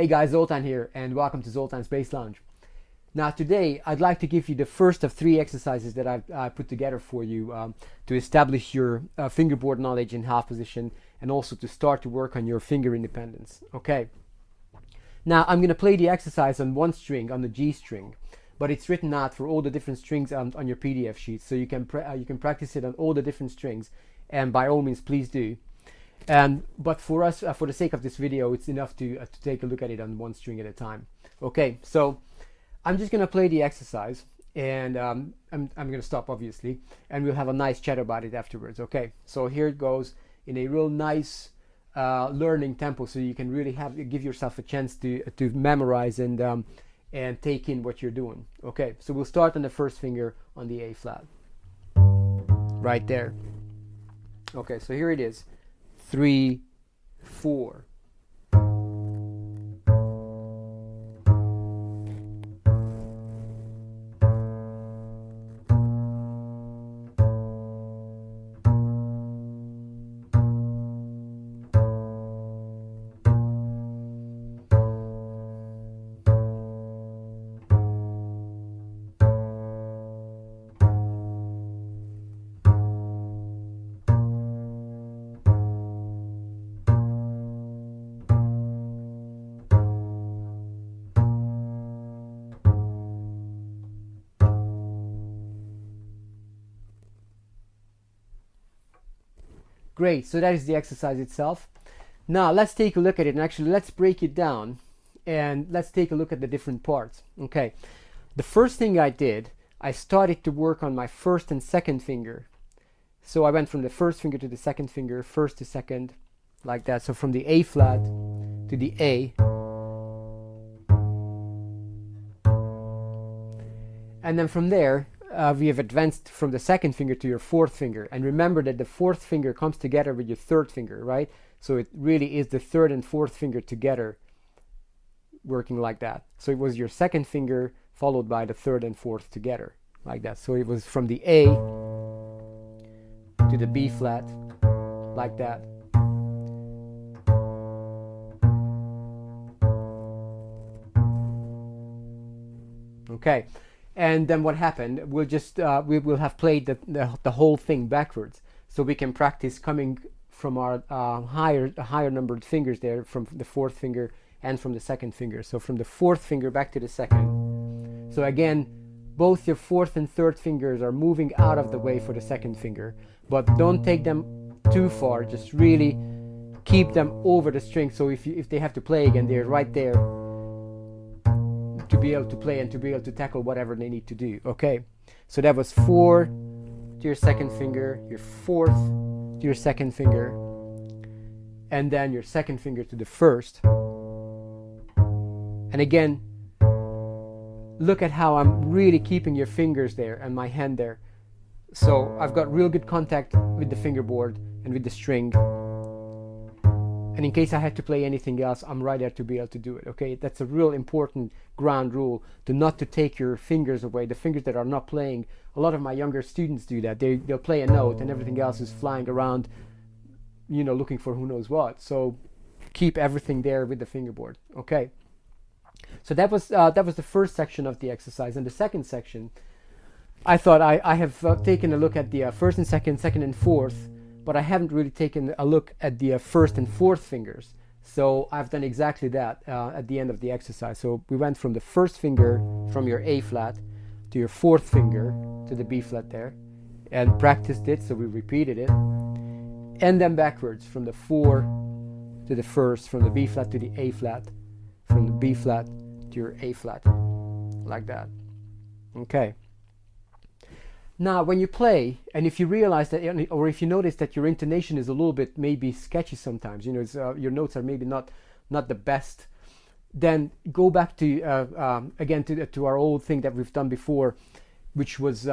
Hey guys, Zoltan here, and welcome to Zoltan's Bass Lounge. Now today I'd like to give you the first of 3 exercises that I've put together for you to establish your fingerboard knowledge in half position and also to start to work on your finger independence. Okay. Now I'm going to play the exercise on one string, on the G string, but it's written out for all the different strings on your PDF sheet, so you can practice it on all the different strings, and by all means please do. But for us, for the sake of this video, it's enough to take a look at it on one string at a time. Okay, so I'm just going to play the exercise, and I'm going to stop obviously, and we'll have a nice chat about it afterwards. Okay, so here it goes in a real nice learning tempo, so you can really give yourself a chance to memorize and take in what you're doing. Okay, so we'll start on the first finger on the A flat, right there. Okay, so here it is. 3, 4. Great, so that is the exercise itself. Now let's take a look at it, and actually let's break it down and let's take a look at the different parts. Okay, the first thing I did, I started to work on my first and second finger. So I went from the first finger to the second finger, first to second, like that. So from the A flat to the A. And then from there, we have advanced from the second finger to your fourth finger. And remember that the fourth finger comes together with your third finger, right? So it really is the third and fourth finger together working like that. So it was your second finger followed by the third and fourth together, like that. So it was from the A to the B flat, like that. Okay. And then what happened? We'll just we will have played the whole thing backwards, so we can practice coming from our higher numbered fingers there, from the fourth finger and from the second finger. So from the fourth finger back to the second. So again, both your fourth and third fingers are moving out of the way for the second finger, but don't take them too far. Just really keep them over the string. So if they have to play again, they're right there, to be able to play and to be able to tackle whatever they need to do. Okay, so that was 4 to your second finger, your fourth to your second finger, and then your second finger to the first. And again, look at how I'm really keeping your fingers there and my hand there. So I've got real good contact with the fingerboard and with the string. And in case I had to play anything else, I'm right there to be able to do it. Okay, that's a real important ground rule, not to take your fingers away, the fingers that are not playing. A lot of my younger students do that. They'll play a note and everything else is flying around, you know, looking for who knows what. So keep everything there with the fingerboard. Okay, so that was the first section of the exercise. And the second section, I thought I have taken a look at the first and second and fourth, but I haven't really taken a look at the first and fourth fingers. So I've done exactly that at the end of the exercise. So we went from the first finger, from your A flat, to your fourth finger, to the B flat there, and practiced it, so we repeated it. And then backwards, from the 4 to the first, from the B flat to the A flat, from the B flat to your A flat, like that. Okay. Now, when you play, and if you realize that, or if you notice that your intonation is a little bit maybe sketchy sometimes, you know, your notes are maybe not the best, then go back to again to our old thing that we've done before, which was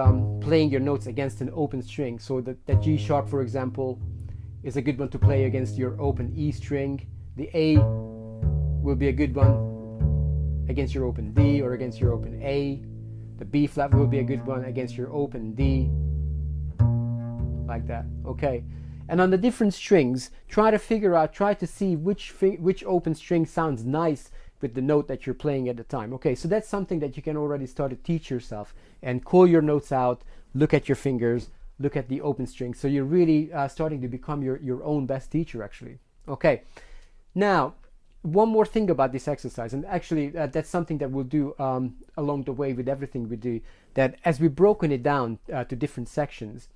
playing your notes against an open string. So that G sharp, for example, is a good one to play against your open E string. The A will be a good one against your open D or against your open A. The B flat will be a good one against your open D, like that. Okay, and on the different strings, try to see which open string sounds nice with the note that you're playing at the time. Okay, so that's something that you can already start to teach yourself, and call your notes out, look at your fingers, look at the open string. So you're really starting to become your own best teacher, actually. Okay, now one more thing about this exercise, and actually that's something that we'll do along the way with everything we do, that as we've broken it down to different sections,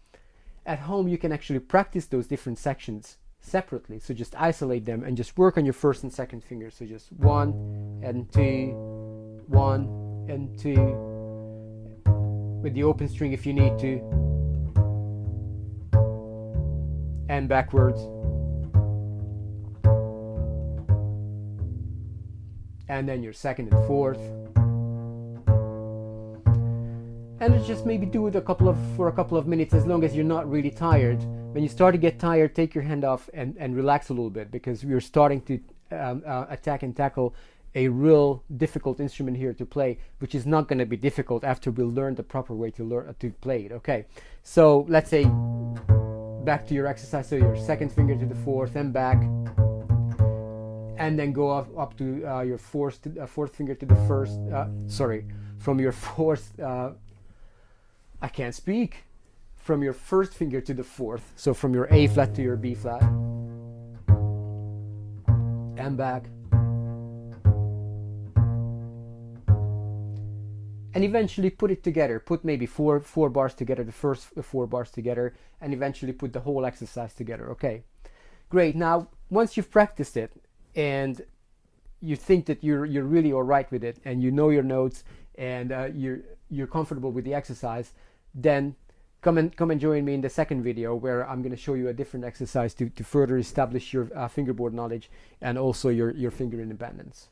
at home you can actually practice those different sections separately. So just isolate them and just work on your first and second fingers. So just 1 and 2, 1 and 2, with the open string if you need to, and backwards, and then your second and fourth, and just maybe do it for a couple of minutes, as long as you're not really tired. When you start to get tired, take your hand off and relax a little bit, because we're starting to attack and tackle a real difficult instrument here to play, which is not going to be difficult after we learn the proper way to play it. Okay, so let's say back to your exercise. So your second finger to the fourth and back, and then go up to your fourth finger to the first. From your fourth. I can't speak. From your first finger to the fourth. So from your A flat to your B flat, and back, and eventually put it together. Put maybe four bars together, the first 4 bars together, and eventually put the whole exercise together. Okay, great. Now once you've practiced it and you think that you're really all right with it, and you know your notes, and you're comfortable with the exercise, then come and join me in the second video, where I'm going to show you a different exercise to further establish your fingerboard knowledge and also your finger independence.